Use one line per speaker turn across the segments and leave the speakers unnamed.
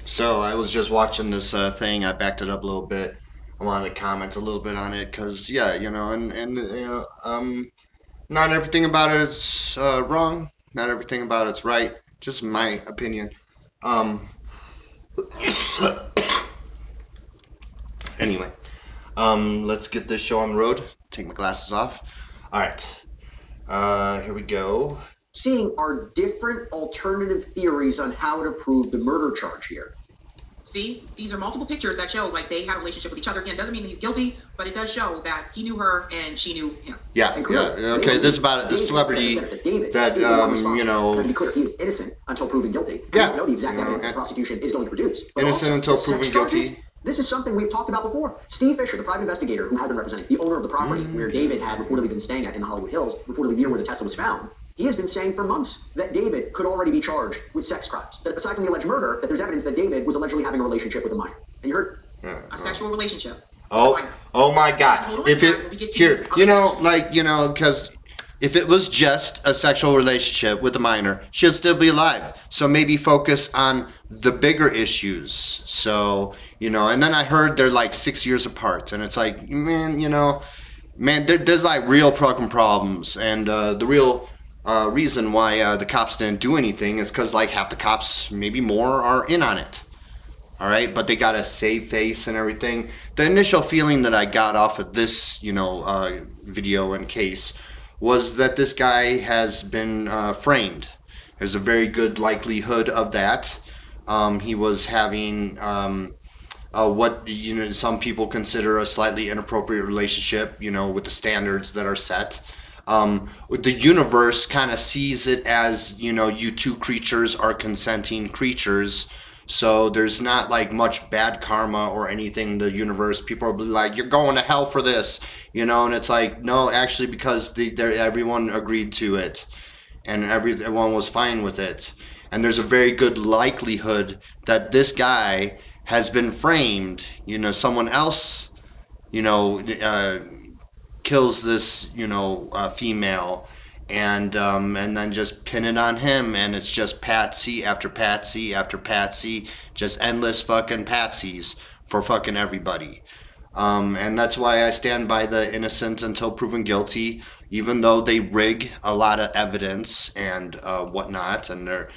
So I was just watching this thing. I backed it up a little bit. I wanted to comment a little bit on it because, yeah, not everything about it is wrong. Not everything about it's right. Just my opinion. Um, anyway, let's get this show on the road. Take my glasses off. All right. Here we go.
Seeing are different alternative theories on how to prove the murder charge here.
See, these are multiple pictures that show like they had a relationship with each other. Again, doesn't mean that he's guilty, but it does show that he knew her and she knew him.
Yeah, yeah. Okay, this is about the celebrity that
To be clear, he is innocent until proven guilty. We
Yeah.
don't know the exact evidence the prosecution is going to produce. But
Innocent
also,
until
the
proven
sex charges,
guilty.
This is something we've talked about before. Steve Fisher, the private investigator who had been representing the owner of the property where David had reportedly been staying at in the Hollywood Hills, reportedly near where the Tesla was found, he has been saying for months that David could already be charged with sex crimes. That aside from the alleged murder, that there's evidence that David was allegedly having a relationship with a minor. And you heard?
A sexual relationship.
Oh my God! If it here, because if it was just a sexual relationship with a minor, she'd still be alive. So maybe focus on the bigger issues. So and then I heard they're like 6 years apart, and it's like, man, there's like real fucking problems, and the real reason why the cops didn't do anything is because like half the cops, maybe more, are in on it. All right, but they got a save face and everything. The initial feeling that I got off of this, video and case was that this guy has been framed. There's a very good likelihood of that. He was having what some people consider a slightly inappropriate relationship, with the standards that are set. The universe kind of sees it as, you two creatures are consenting creatures, so there's not like much bad karma or anything in the universe. People are like, you're going to hell for this, and it's like, no, actually, because everyone agreed to it and everyone was fine with it. And there's a very good likelihood that this guy has been framed. Someone else, you know, uh, kills this, female, and then just pin it on him, and it's just patsy after patsy after patsy, just endless fucking patsies for fucking everybody. And that's why I stand by the innocent until proven guilty, even though they rig a lot of evidence and whatnot, and a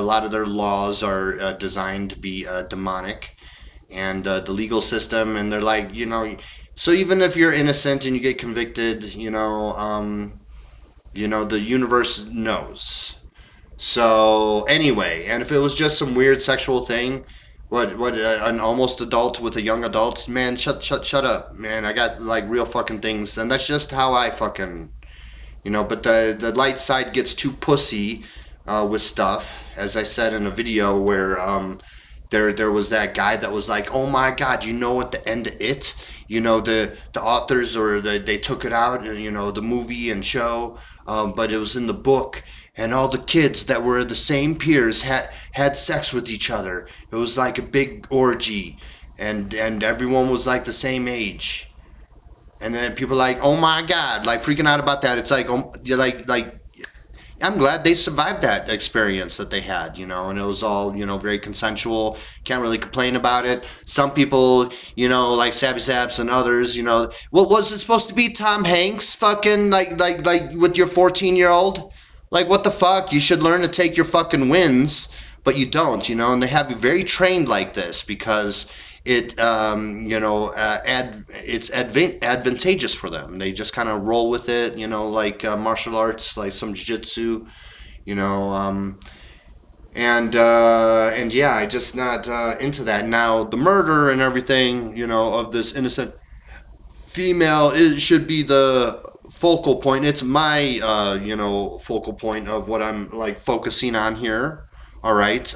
lot of their laws are designed to be demonic, and the legal system, and they're like, so even if you're innocent and you get convicted, the universe knows. So anyway, and if it was just some weird sexual thing, what an almost adult with a young adult, man, shut up, man. I got like real fucking things, and that's just how I fucking, But the light side gets too pussy with stuff, as I said in a video where there was that guy that was like, oh my God, at the end of it, the authors they took it out, the movie and show, but it was in the book, and all the kids that were the same peers had sex with each other. It was like a big orgy, and everyone was like the same age. And then people are like, oh my God, like freaking out about that. It's like, you're like I'm glad they survived that experience that they had, and it was all, very consensual. Can't really complain about it. Some people, like Sabby Sabs and others, what was it supposed to be? Tom Hanks fucking like with your 14-year-old? Like, what the fuck? You should learn to take your fucking wins, but you don't, and they have you very trained like this because it, it's advantageous for them. They just kind of roll with it, like martial arts, like some jiu-jitsu, you know, and yeah, I just not into that. Now, the murder and everything, of this innocent female should be the focal point. It's my, focal point of what I'm like focusing on here. All right.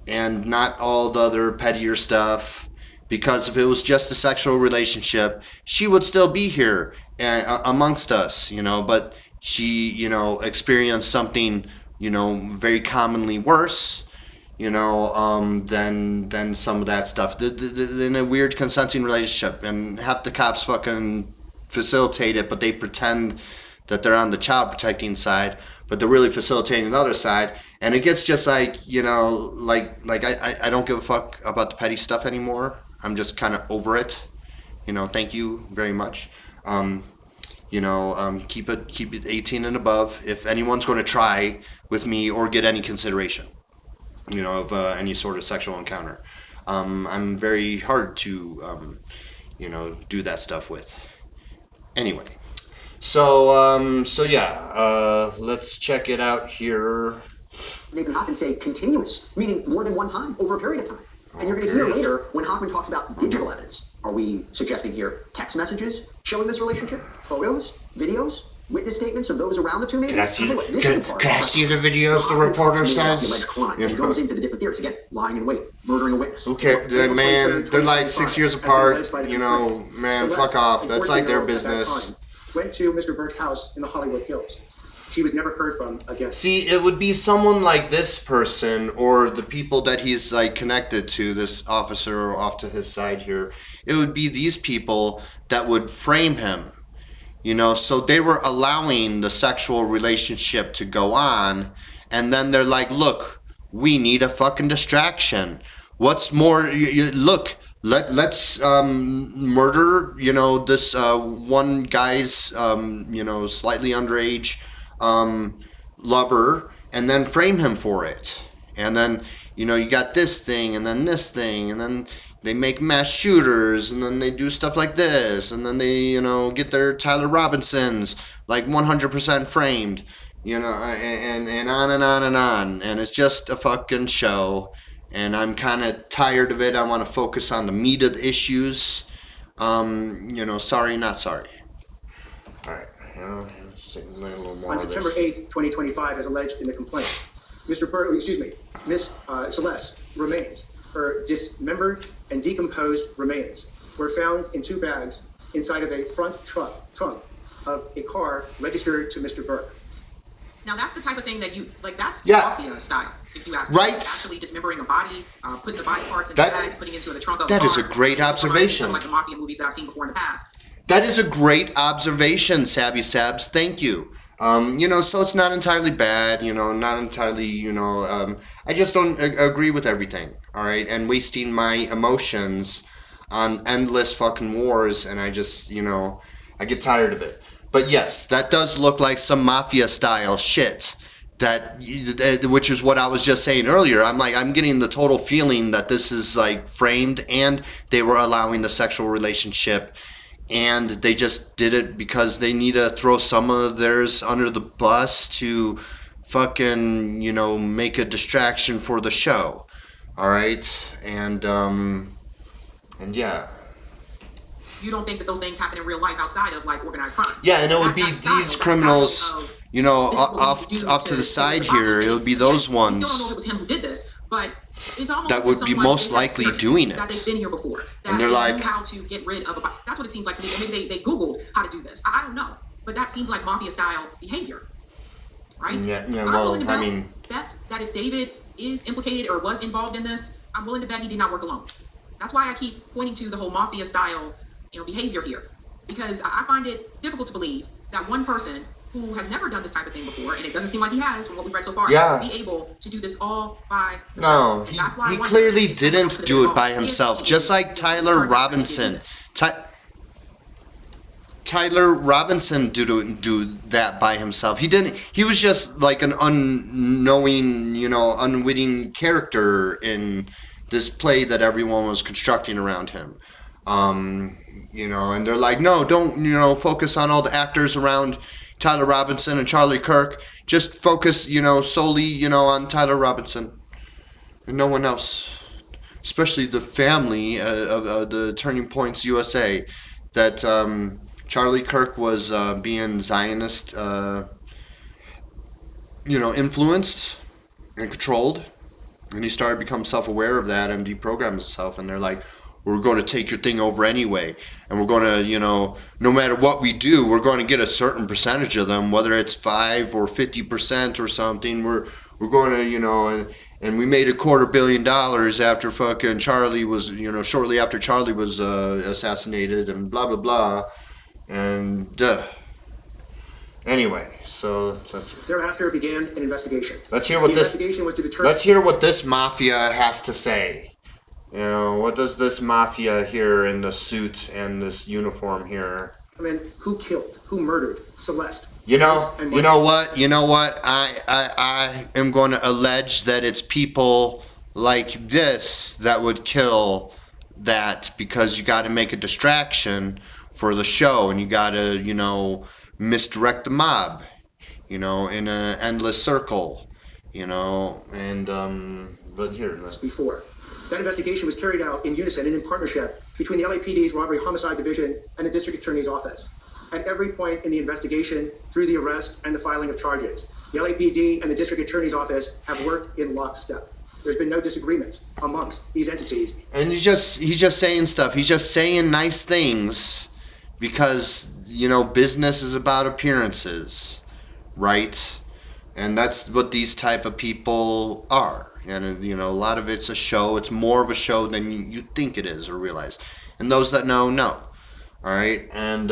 And not all the other pettier stuff. Because if it was just a sexual relationship, she would still be here amongst us, But she, experienced something, very commonly worse, than some of that stuff. In a weird consenting relationship, and half the cops fucking facilitate it, but they pretend that they're on the child protecting side, but they're really facilitating the other side. And it gets just like, I don't give a fuck about the petty stuff anymore. I'm just kind of over it. Thank you very much. Um, keep it 18 and above if anyone's going to try with me or get any consideration, of any sort of sexual encounter. I'm very hard to, do that stuff with. Anyway, so yeah, let's check it out here.
They can often say continuous, meaning more than one time over a period of time. And you're going to hear later when Hoffman talks about digital evidence. Are we suggesting here text messages showing this relationship? Photos? Videos? Witness statements of those around the two, maybe?
Can I see the videos, the reporter says?
It goes into the different theories. Again, lying in wait, murdering a witness.
Okay, man, they're like 6 years apart. Man, fuck off. That's like their business.
Went to Mr. Burke's house in the Hollywood Hills. She was never heard from again.
See, it would be someone like this person or the people that he's like connected to, this officer off to his side here. It would be these people that would frame him. So they were allowing the sexual relationship to go on, and then they're like, look, we need a fucking distraction. What's more, look, let's murder, this one guy's, slightly underage lover, and then frame him for it. And then, you got this thing, and then this thing, and then they make mass shooters, and then they do stuff like this, and then they, get their Tyler Robinsons, like 100% framed, and on and on and on. And it's just a fucking show, and I'm kind of tired of it. I want to focus on the meat of the issues. Sorry, not sorry. All right, a little more
on September 8th, 2025, as alleged in the complaint, Miss Celeste remains. Her dismembered and decomposed remains were found in 2 bags inside of a front trunk of a car registered to Mr. Burke.
Now that's the type of thing that that's mafia style, if you ask me.
Right.
Actually dismembering a body, putting the body parts in bags, putting it into the trunk of a car.
That is a great observation.
Some like the mafia movies that I've seen before in the past.
That is a great observation, Sabby Sabs. Thank you. So it's not entirely bad, not entirely, I just don't agree with everything, all right? And wasting my emotions on endless fucking wars, and I just, I get tired of it. But yes, that does look like some mafia-style shit, which is what I was just saying earlier. I'm getting the total feeling that this is, like, framed, and they were allowing the sexual relationship, and they just did it because they need to throw some of theirs under the bus to fucking, make a distraction for the show. All right? And yeah.
You don't think that those things happen in real life outside of, like, organized crime?
Yeah, and it would be these criminals, off to the side here. It would be those ones.
We still don't know if it was him who did this, but it's almost
that would be most likely doing it.
That they've been here before. That
and they're
they
like,
knew how to get rid of a body. That's what it seems like to me. Maybe they Googled how to do this. I don't know, but that seems like mafia style behavior, right?
Yeah. Well,
bet that if David is implicated or was involved in this, I'm willing to bet he did not work alone. That's why I keep pointing to the whole mafia style, behavior here, because I find it difficult to believe that one person who has never done this type of thing before, and it doesn't seem like he has from what we've read so far, be able to do this all by himself.
No, he clearly didn't do it by himself, just like Tyler Robinson. Tyler Robinson didn't do that by himself. He didn't. He was just like an unknowing, unwitting character in this play that everyone was constructing around him. And they're like, no, don't, focus on all the actors around Tyler Robinson and Charlie Kirk. Just focus, solely, on Tyler Robinson and no one else. Especially the family of the Turning Points USA, that Charlie Kirk was being Zionist, influenced and controlled. And he started to become self-aware of that and deprogram himself. And they're like, we're going to take your thing over anyway. And we're going to, no matter what we do, we're going to get a certain percentage of them, whether it's 5 or 50% or something. We're going to, and we made $250 million after fucking Charlie was, shortly after Charlie was assassinated and blah, blah, blah. And Anyway, so
Thereafter began an investigation.
let's hear what
The
this
investigation was to determine.
let's hear what this mafia has to say. You know, what does this mafia here in the suit and this uniform here?
Who killed, who murdered Celeste.
You know,
Alice, and
you
Michael.
know what, you know what? I am going to allege that it's people like this that would kill that, because you got to make a distraction for the show, and you got to, you know, misdirect the mob, you know, in an endless circle, you know, and but here, let's
Before. That investigation was carried out in unison and in partnership between the LAPD's Robbery Homicide Division and the District Attorney's Office. At every point in the investigation, through the arrest and the filing of charges, the LAPD and the District Attorney's Office have worked in lockstep. There's been no disagreements amongst these entities.
And he's just saying stuff. He's just saying nice things because, you know, business is about appearances, right? And that's what these type of people are. And, you know, a lot of it's a show. It's more of a show than you think it is or realize. And those that know. All right? And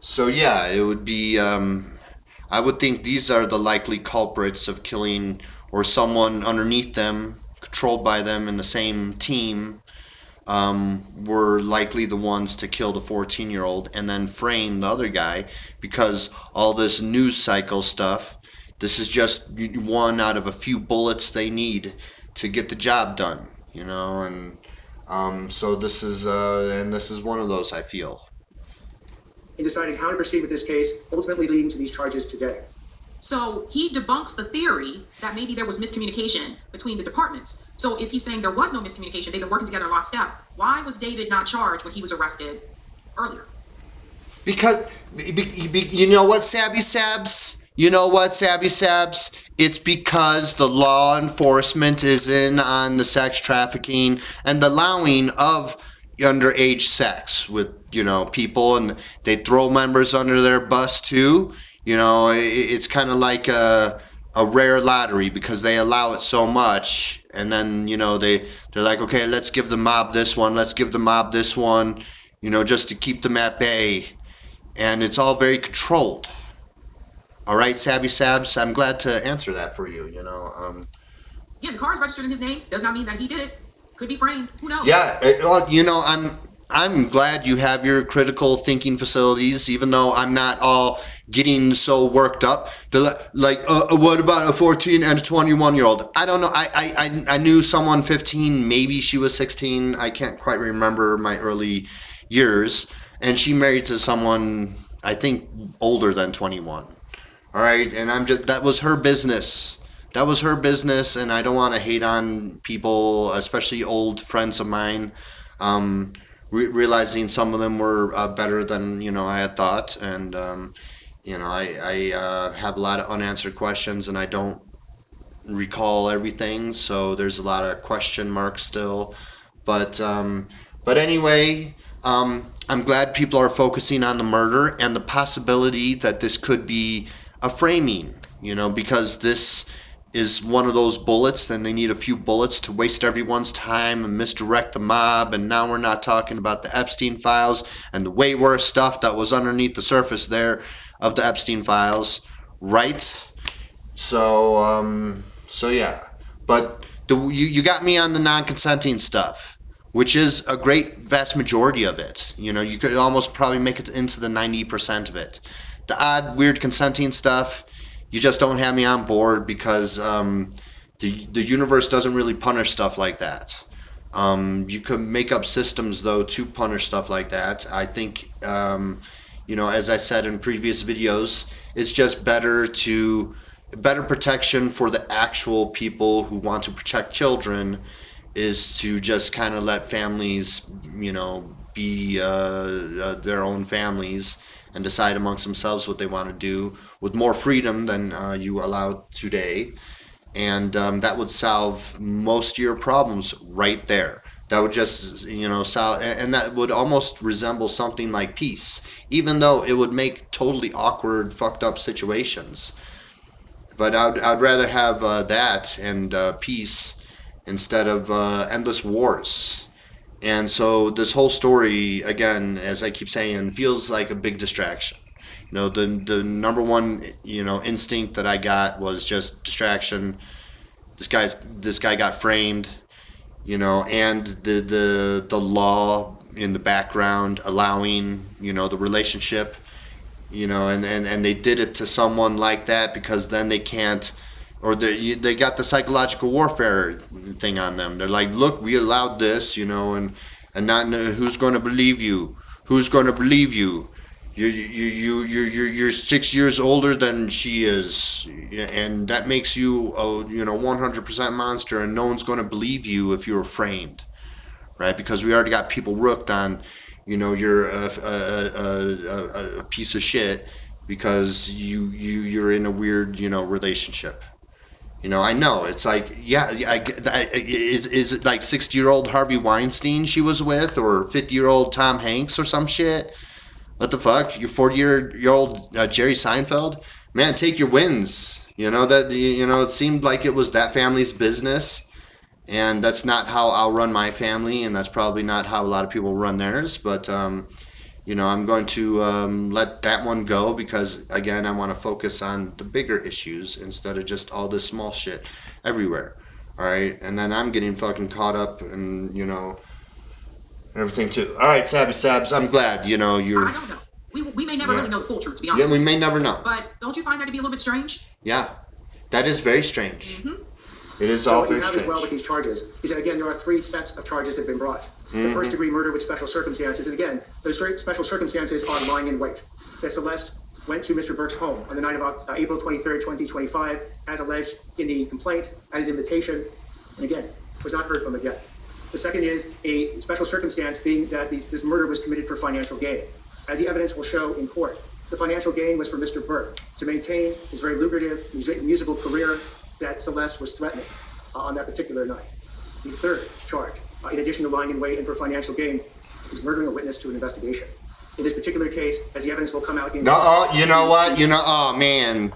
so, yeah, it would be... I would think these are the likely culprits of killing, or someone underneath them, controlled by them in the same team, were likely the ones to kill the 14-year-old and then frame the other guy, because all this news cycle stuff, this is just one out of a few bullets they need to get the job done, you know, and so this is one of those, I feel.
In deciding how to proceed with this case, ultimately leading to these charges today.
So he debunks the theory that maybe there was miscommunication between the departments. So if he's saying there was no miscommunication, they've been working together in lockstep, why was David not charged when he was arrested earlier?
Because, you know what, Sabby Sabs? You know what, Sabby Sabs? It's because the law enforcement is in on the sex trafficking and the allowing of underage sex with, you know, people, and they throw members under their bus too. You know, it's kind of like a rare lottery, because they allow it so much, and then, you know, they're like, okay, let's give the mob this one, you know, just to keep them at bay, and it's all very controlled. All right, Sabby Sabs, I'm glad to answer that for you. You know,
Yeah, the car is registered in his name. Does not mean that he did it. Could be framed. Who knows?
yeah, well, you know, I'm glad you have your critical thinking facilities, even though I'm not all getting so worked up. What about a 14 and a 21-year-old? I don't know. I knew someone 15, maybe she was 16. I can't quite remember my early years. And she married to someone, I think, older than 21. All right, and that was her business. That was her business, and I don't want to hate on people, especially old friends of mine, realizing some of them were better than, you know, I had thought. And, you know, I have a lot of unanswered questions, and I don't recall everything, so there's a lot of question marks still. But anyway, I'm glad people are focusing on the murder and the possibility that this could be a framing, you know, because this is one of those bullets, then they need a few bullets to waste everyone's time and misdirect the mob. And now we're not talking about the Epstein files and the way worse stuff that was underneath the surface there of the Epstein files, right? So yeah, but you got me on the non-consenting stuff, which is a great vast majority of it. You know, you could almost probably make it into the 90% of it. The odd, weird consenting stuff, you just don't have me on board, because the universe doesn't really punish stuff like that. You could make up systems, though, to punish stuff like that. I think, you know, as I said in previous videos, it's just better protection for the actual people who want to protect children is to just kind of let families, you know, be their own families and decide amongst themselves what they want to do with more freedom than you allow today. And that would solve most of your problems right there. That would just, you know, solve, and that would almost resemble something like peace, even though it would make totally awkward, fucked up situations. But I'd rather have that and peace instead of endless wars. And so this whole story, again, as I keep saying, feels like a big distraction. know, the number one, instinct that I got was just distraction. This guy got framed, and the law in the background allowing, the relationship, and they did it to someone like that because then they can't, or they got the psychological warfare thing on them. They're like, look, we allowed this, and not who's going to believe you? Who's going to believe you? You're 6 years older than she is, and that makes you a 100% monster, and no one's going to believe you if you're framed, right? Because we already got people rooked on, you're a piece of shit because you're in a weird relationship. I know it's like, yeah, is it like 60-year-old Harvey Weinstein she was with, or 50-year-old Tom Hanks or some shit? What the fuck? You're 40-year-old Jerry Seinfeld? Man, take your wins. It seemed like it was that family's business, and that's not how I'll run my family, and that's probably not how a lot of people run theirs. But I'm going to let that one go because, again, I want to focus on the bigger issues instead of just all this small shit everywhere. All right, and then I'm getting fucking caught up in everything too. All right, Sabby Sabs, I'm glad you're.
I don't know. We may never really know the full truth, to be honest.
Yeah, we may never know.
But don't you find that to be a little bit strange?
Yeah, that is very strange. It is
So
all
what you
very
have
strange.
as well with these charges is that, again, there are 3 sets of charges that have been brought. The first-degree murder with special circumstances, and again, those special circumstances are lying in wait. That Celeste went to Mr. Burke's home on the night of April 23rd, 2025, as alleged in the complaint, at his invitation, and again, was not heard from again. The second is a special circumstance being that this murder was committed for financial gain. As the evidence will show in court, the financial gain was for Mr. Burke to maintain his very lucrative musical career that Celeste was threatening on that particular night. The third charge, in addition to lying in wait and for financial gain, is murdering a witness to an investigation. In this particular case, as the evidence will come out in...
No, you know what? Oh man,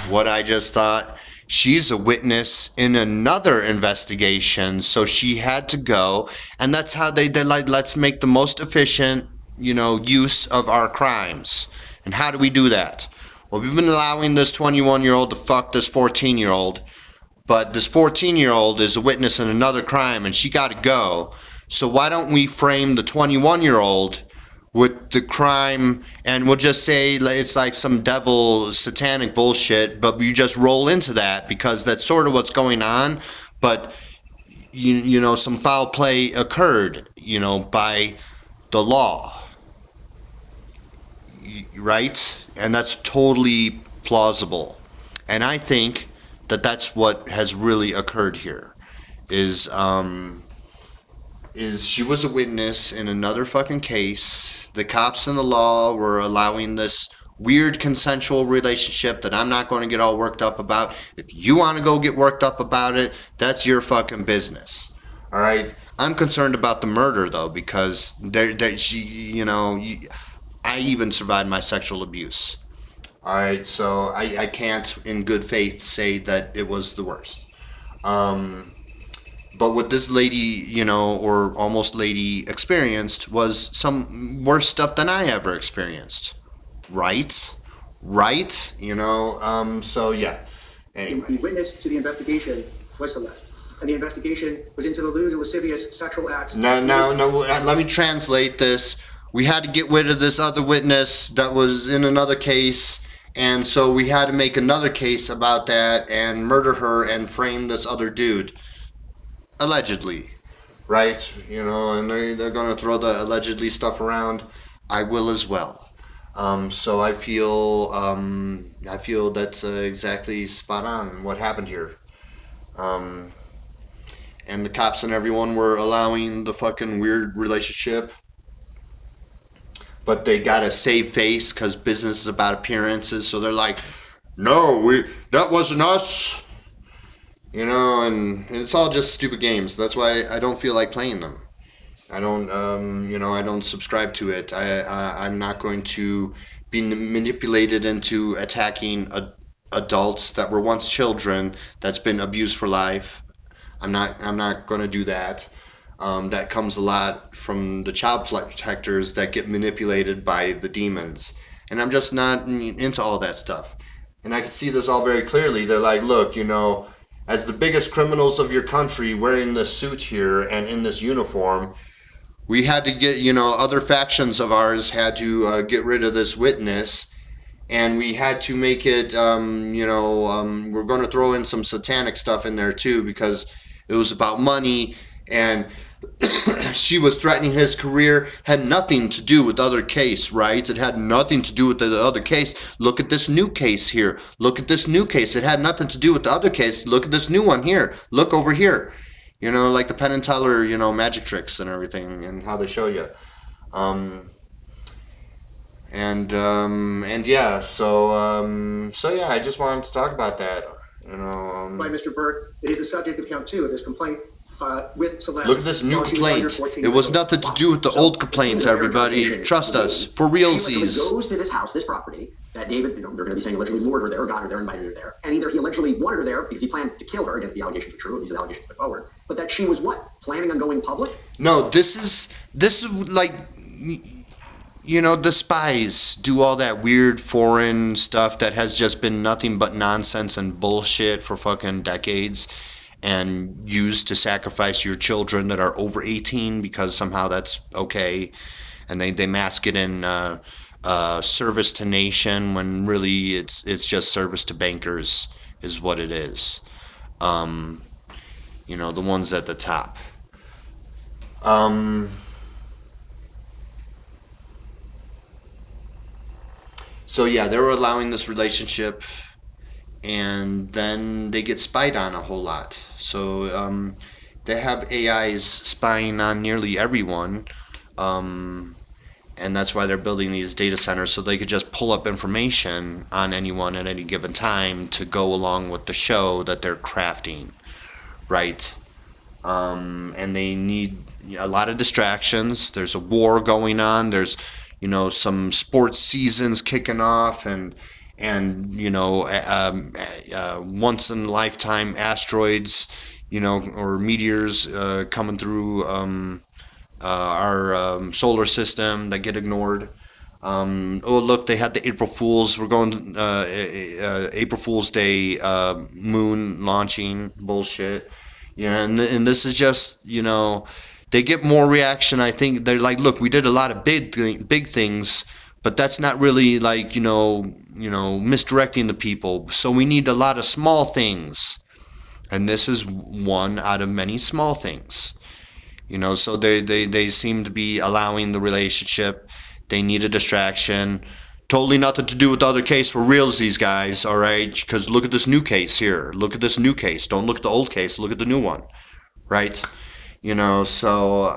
what I just thought? She's a witness in another investigation, so she had to go, and that's how they like, let's make the most efficient, use of our crimes. And how do we do that? Well, we've been allowing this 21-year-old to fuck this 14-year-old, but this 14-year-old is a witness in another crime, and she got to go. So why don't we frame the 21-year-old with the crime, and we'll just say it's like some devil satanic bullshit, but you just roll into that because that's sort of what's going on. But some foul play occurred, by the law, right? And that's totally plausible. And I think that that's what has really occurred here. Is she was a witness in another fucking case. The cops and the law were allowing this weird consensual relationship that I'm not going to get all worked up about. If you want to go get worked up about it, that's your fucking business. All right? I'm concerned about the murder, though, because I even survived my sexual abuse. All right? So I can't in good faith say that it was the worst. But what this lady, or almost lady experienced was some worse stuff than I ever experienced. Right? So yeah. Anyway.
The witness to the investigation was Celeste. And the investigation was into the lewd and lascivious sexual acts.
No. Let me translate this. We had to get rid of this other witness that was in another case. And so we had to make another case about that and murder her and frame this other dude. Allegedly, right? And they're going to throw the allegedly stuff around. I will as well. So I feel that's exactly spot on what happened here. And the cops and everyone were allowing the fucking weird relationship. But they got to save face because business is about appearances. So they're like, no, that wasn't us. And it's all just stupid games. That's why I don't feel like playing them. I don't, I don't subscribe to it. I'm not going to be manipulated into attacking adults that were once children that's been abused for life. I'm not going to do that. that comes a lot from the child protectors that get manipulated by the demons. And I'm just not into all that stuff. And I can see this all very clearly. They're like, look, as the biggest criminals of your country wearing this suit here and in this uniform, we had to get, other factions of ours had to get rid of this witness, and we had to make it, we're going to throw in some satanic stuff in there too, because it was about money, and she was threatening his career. Had nothing to do with the other case, right? It had nothing to do with the other case. Look at this new case here. Look at this new case. It had nothing to do with the other case. Look at this new one here. Look over here. Like the Penn and Teller, magic tricks and everything, and how they show you. And yeah, so yeah, I just wanted to talk about that.
By Mr. Burke, it is the subject of count 2 of this complaint with Celeste.
Look at this new
while she was under
complaint.
14
It
years
was
old.
nothing to do with the old complaints, everybody. Trust us. For
She allegedly
realsies.
goes to this house, this property, that David, they're going to be saying allegedly lured her there, or got her there, invited her there. And either he allegedly wanted her there because he planned to kill her, if the allegations are true, these are the allegations put forward, but that she was what? Planning on going public?
No, this is like, the spies do all that weird foreign stuff that has just been nothing but nonsense and bullshit for fucking decades, and used to sacrifice your children that are over 18 because somehow that's okay, and they mask it in service to nation when really it's just service to bankers is what it is. The ones at the top. So yeah, they were allowing this relationship, and then they get spied on a whole lot. So they have AIs spying on nearly everyone, and that's why they're building these data centers so they could just pull up information on anyone at any given time to go along with the show that they're crafting, right? And they need a lot of distractions. There's a war going on. There's some sports seasons kicking off, and once in a lifetime asteroids, or meteors coming through our solar system that get ignored. Oh look, they had the April Fools. We're going April Fool's Day moon launching bullshit. And this is just they get more reaction. I think they're like, look, we did a lot of big things, but that's not really like misdirecting the people. So we need a lot of small things, and this is one out of many small things. So they seem to be allowing the relationship. They need a distraction. Totally nothing to do with the other case for reals, these guys, all right? Because look at this new case here. Look at this new case. Don't look at the old case. Look at the new one, right? So,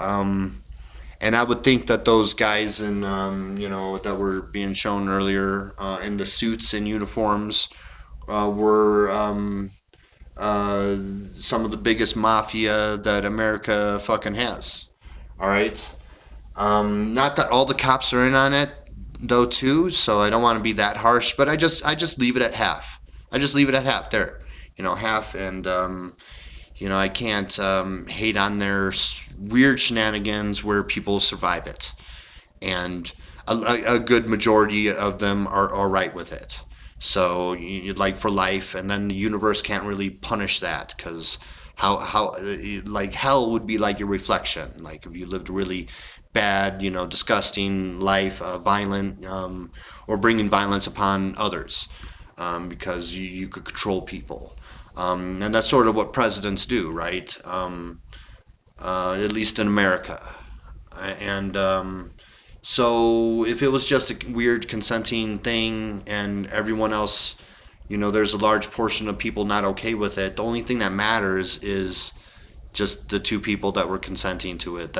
and I would think that those guys in, that were being shown earlier in the suits and uniforms were some of the biggest mafia that America fucking has, all right? Not that all the cops are in on it, though, too, so I don't want to be that harsh, but I just leave it at half. I just leave it at half there, half, and I can't hate on their weird shenanigans where people survive it, and a good majority of them are all right with it. So you'd like for life, and then the universe can't really punish that, because how like hell would be like your reflection. Like if you lived a really bad, disgusting life, violent, or bringing violence upon others, because you could control people. And that's sort of what presidents do, right? At least in America. And so if it was just a weird consenting thing and everyone else, there's a large portion of people not okay with it, the only thing that matters is just the two people that were consenting to it,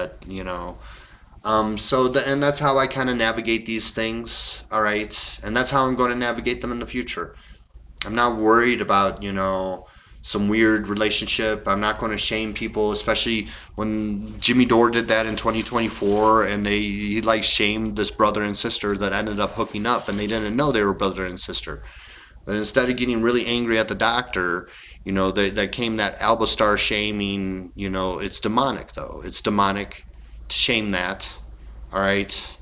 and that's how I kind of navigate these things, all right? And that's how I'm going to navigate them in the future. I'm not worried about, some weird relationship. I'm not going to shame people, especially when Jimmy Dore did that in 2024, and he shamed this brother and sister that ended up hooking up, and they didn't know they were brother and sister. But instead of getting really angry at the doctor, That came that Alba Star shaming. It's demonic, though. It's demonic to shame that. All right.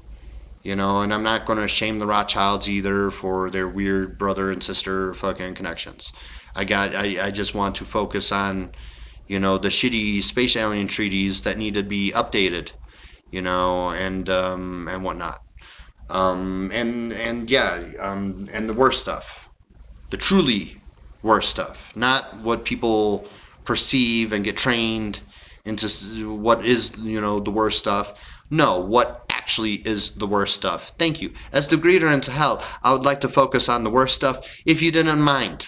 And I'm not going to shame the Rothschilds either for their weird brother and sister fucking connections. I just want to focus on, the shitty space alien treaties that need to be updated, and whatnot. And the worst stuff, the truly worst stuff, not what people perceive and get trained into what is, the worst stuff. No, what actually is the worst stuff. Thank you. As the greeter into hell, I would like to focus on the worst stuff if you didn't mind.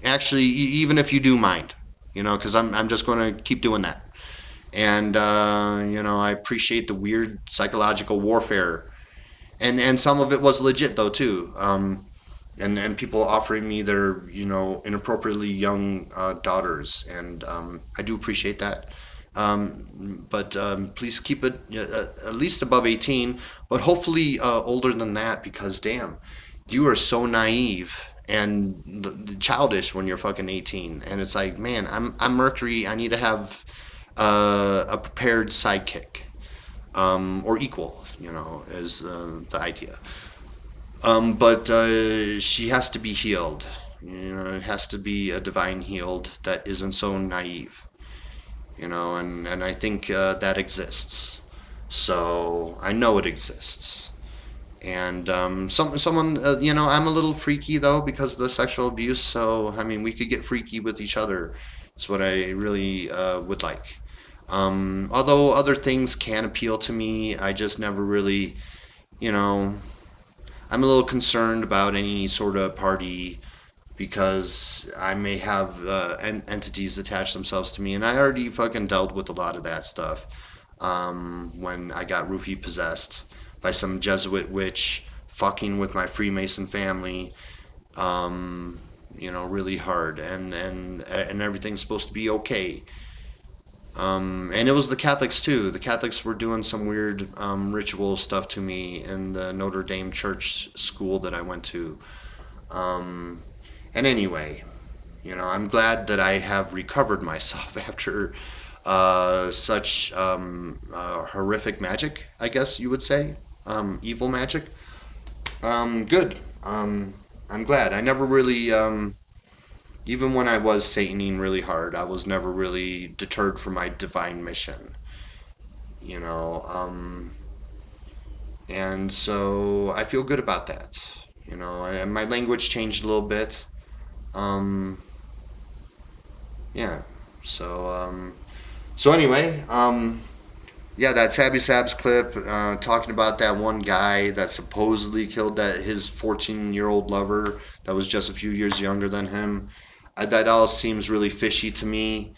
Actually, even if you do mind, because I'm just going to keep doing that. And, I appreciate the weird psychological warfare. And some of it was legit, though, too. And people offering me their, inappropriately young daughters. And I do appreciate that. But please keep it at least above 18, but hopefully older than that, because damn, you are so naive and childish when you're fucking 18. And it's like, man, I'm Mercury. I need to have a prepared sidekick, or equal, is the idea. But she has to be healed. It has to be a divine healed that isn't so naive. And I think that exists. So I know it exists. And someone, I'm a little freaky though because of the sexual abuse. So I mean, we could get freaky with each other. Is what I really would like. Although other things can appeal to me, I just never really, I'm a little concerned about any sort of party because I may have entities attach themselves to me, and I already fucking dealt with a lot of that stuff when I got roofie possessed by some Jesuit witch fucking with my Freemason family, really hard, and everything's supposed to be okay. And it was the Catholics too. The Catholics were doing some weird ritual stuff to me in the Notre Dame church school that I went to. And anyway, I'm glad that I have recovered myself after such horrific magic, I guess you would say. Evil magic. Good. I'm glad. I never really, even when I was Sataning really hard, I was never really deterred from my divine mission. You know, and so I feel good about that. And my language changed a little bit. Um, yeah. So anyway, yeah, that Sabby Sabs clip talking about that one guy that supposedly killed his 14-year-old lover that was just a few years younger than him. That all seems really fishy to me.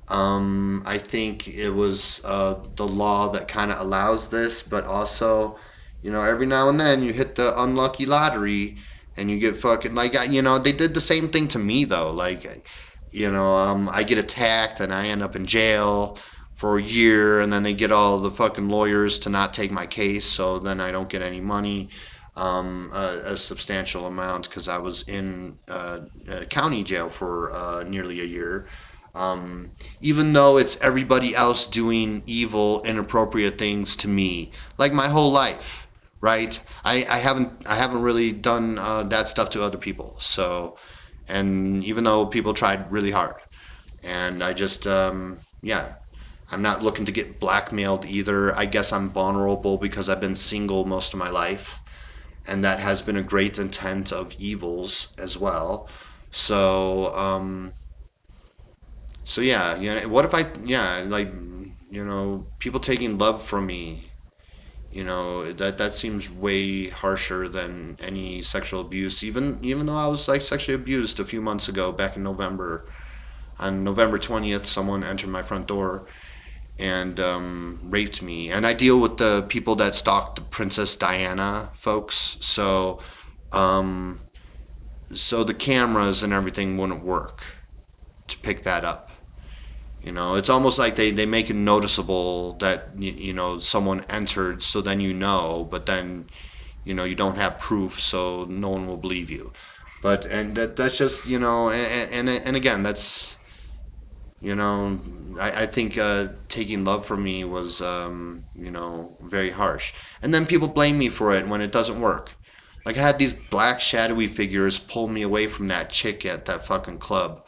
I think it was the law that kind of allows this, but also, every now and then you hit the unlucky lottery and you get fucking like, they did the same thing to me though. Like, I get attacked and I end up in jail for a year, and then they get all the fucking lawyers to not take my case, so then I don't get any money, a substantial amount, because I was in county jail for nearly a year. Even though it's everybody else doing evil, inappropriate things to me, like my whole life, right? I haven't really done that stuff to other people. So, and even though people tried really hard, and I just yeah, I'm not looking to get blackmailed either. I guess I'm vulnerable because I've been single most of my life, and that has been a great intent of evils as well. So, so yeah, what if like, people taking love from me, that seems way harsher than any sexual abuse. Even though I was like sexually abused a few months ago, back in November. On November 20th, someone entered my front door and raped me. And I deal with the people that stalked the Princess Diana folks, so the cameras and everything wouldn't work to pick that up. It's almost like they make it noticeable that someone entered, so then but then you don't have proof, so no one will believe you. But and that's just and again that's you know I think taking love from me was very harsh, and then people blame me for it when it doesn't work. Like I had these black shadowy figures pull me away from that chick at that fucking club.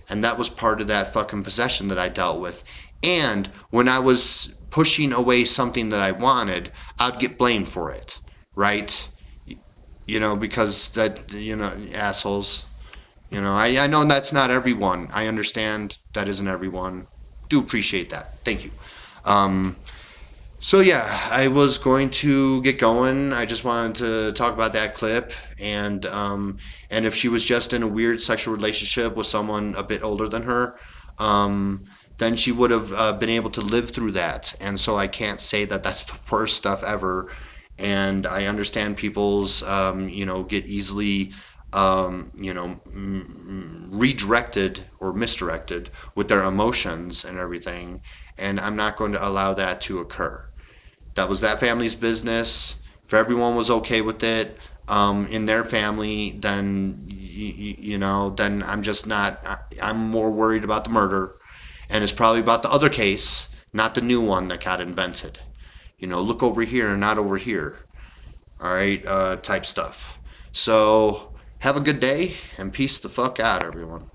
And that was part of that fucking possession that I dealt with. And when I was pushing away something that I wanted, I'd get blamed for it, right? Because assholes. I know that's not everyone. I understand that isn't everyone. Do appreciate that. Thank you. Um, so yeah, I was going to get going. I just wanted to talk about that clip, and if she was just in a weird sexual relationship with someone a bit older than her, then she would have been able to live through that. And so I can't say that that's the worst stuff ever. And I understand people's get easily redirected or misdirected with their emotions and everything. And I'm not going to allow that to occur. That was that family's business. If everyone was okay with it in their family, then then I'm just not. I'm more worried about the murder, and it's probably about the other case, not the new one that got invented. Look over here and not over here. All right, type stuff. So have a good day and peace the fuck out, everyone.